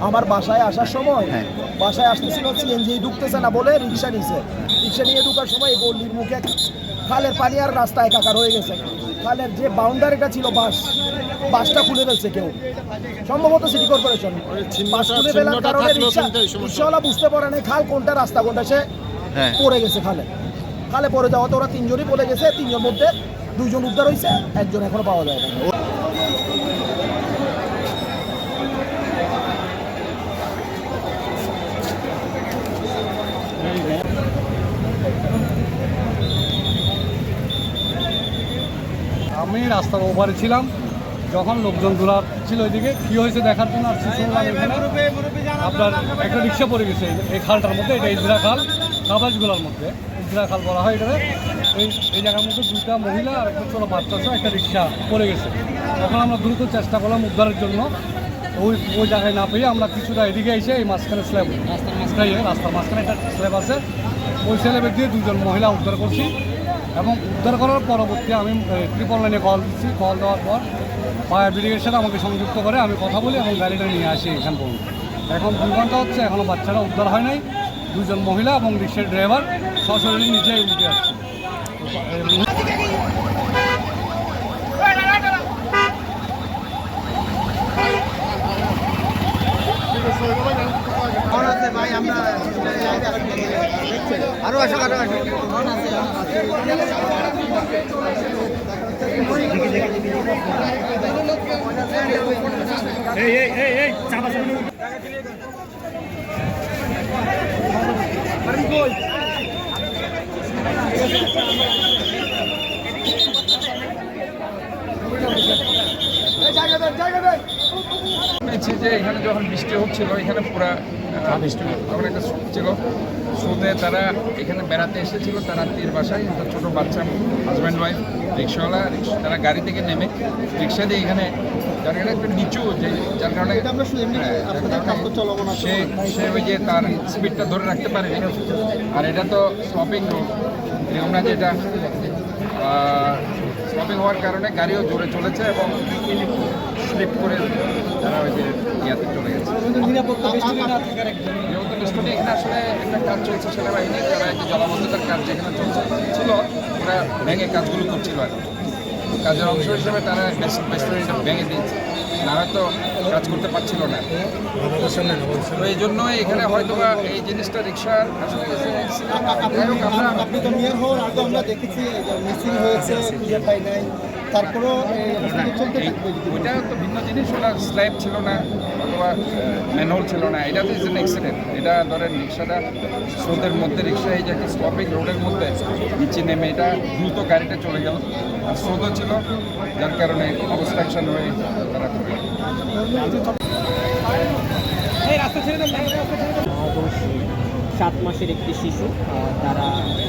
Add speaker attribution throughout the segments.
Speaker 1: আমার বাসায় আসার সময় বাসায় আসতেছিল, সিএনজি ঢুকতেছে না বলে রিক্সা নিছে। রিক্সা নিয়ে ঢুকার সময় গলির মুখে খালের পানি আর রাস্তা একাকার হয়ে গেছে। খালের যে বাউন্ডারিটা ছিল বাসটা খুলে ফেলছে কেউ, সম্ভবত সিটি কর্পোরেশন। বাস খুলে ফেলার কারণে রিক্সাওয়ালা বুঝতে পারে না খাল কোনটা রাস্তা কোনটা, সে পড়ে গেছে খালে পড়ে যাওয়াতে ওরা তিনজনই পড়ে গেছে। তিনজন মধ্যে দুইজন উদ্ধার হয়েছে, একজন এখনো পাওয়া যায় না।
Speaker 2: আমি রাস্তার ওপারে ছিলাম, যখন লোকজন দৌড়া ছিল ওইদিকে কী হয়েছে দেখার জন্য আসছি। শুনলাম এখানে আপনার একটা রিক্সা পড়ে গেছে এই খালটার মধ্যে। এটা ইজরা খাল, কাবাজগুলার মধ্যে ইজরা খাল বলা হয় এটাকে। এই জায়গার মধ্যে দুইটা মহিলা আর একটা ছোটো বাচ্চা সহ একটা রিক্সা পড়ে গেছে। তখন আমরা দ্রুত চেষ্টা করলাম উদ্ধারের জন্য। ওই জায়গায় না পেয়ে আমরা কিছুটা এদিকে এসে এই মাঝখানে স্ল্যাব, রাস্তার মাঝখানে একটা স্ল্যাব আছে, ওই স্ল্যাবে দিয়ে দুজন মহিলা উদ্ধার করছি। এবং উদ্ধার করার পরবর্তী আমি 999 কল দিচ্ছি। কল দেওয়ার পর ফায়ার ব্রিগেডের সাথে আমাকে সংযুক্ত করে আমি কথা বলি এবং গাড়িটা নিয়ে আসি এখান পর্যন্ত। এখন 2 ঘন্টা হচ্ছে, এখনও বাচ্চারা উদ্ধার হয় নাই। দুজন মহিলা এবং রিক্সার ড্রাইভার সশরীরে নিজেই উঠে আসছে।
Speaker 1: আরো আসো
Speaker 3: যে এখানে যখন বৃষ্টি হচ্ছিল, এখানে পুরা বৃষ্টি তখন একটা স্রোত ছিল। স্রোতে তারা এখানে বেড়াতে এসেছিল তার আত্মীয়ের বাসায়। একটা ছোটো বাচ্চা, হাজব্যান্ড ওয়াইফ, রিক্সাওয়ালা, তারা গাড়ি থেকে নেমে রিক্সা দিয়ে এখানে, যার কারণে একটু নিচু, যার কারণে সে ওই যে তার স্পিডটা ধরে রাখতে পারেনি। আর এটা তো স্লপিং রোড, আমরা যেটা স্লপিং হওয়ার কারণে গাড়িও জোরে চলেছে এবং স্লিপ করে তারা ওই যে ইয়াতে চলে গেছে। নিরাপত্তা বেষ্টনী এখানে আসলে একটা কাজ চলছে সেনাবাহিনী, তারা যে জলাবদ্ধতার কাজ যেখানে ছিল ওরা ভেঙে কাজগুলো করছিল। আর কাজের অংশ হিসেবে তারা বেষ্টনীটা ভেঙে দিয়েছে, না হয়তো কাজ করতে পারছিল না। তো এই জন্য এখানে হয়তো এই জিনিসটা রিক্সার আসলে
Speaker 1: আপনি তো মেয়র হওয়ার আগে আমরা দেখেছি মিসিং হয়েছে, খুঁজে পাই নাই, তারপরেও
Speaker 3: ওইটা তো ভিন্ন জিনিস। ওটা স্ল্যাব ছিল না অথবা ম্যানহোল ছিল না, এটা তো ইজ এন অ্যাক্সিডেন্ট। এটা ধরেন রিক্সাটা স্রোতের মধ্যে, রিক্সা এই যে স্টপিং রোডের মধ্যে নিচে নেমে এটা দ্রুত গাড়িটা চলে গেল, আর স্রোতও ছিল, যার কারণে অবস্ট্রাকশন হয়ে তারা করে।
Speaker 4: অবশ্যই 7 মাসের একটি শিশু তারা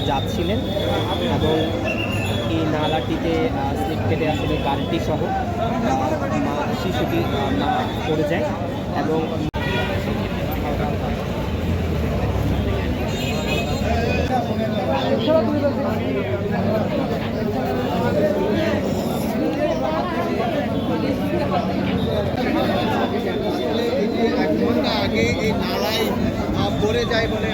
Speaker 4: যাচ্ছিলেন এবং এই নালাটিতে স্লিপ কেটে আসলে গাড়িটি সহ শিশুটি পড়ে যায় এবং
Speaker 1: আগে এই নালায় পড়ে যায় বলে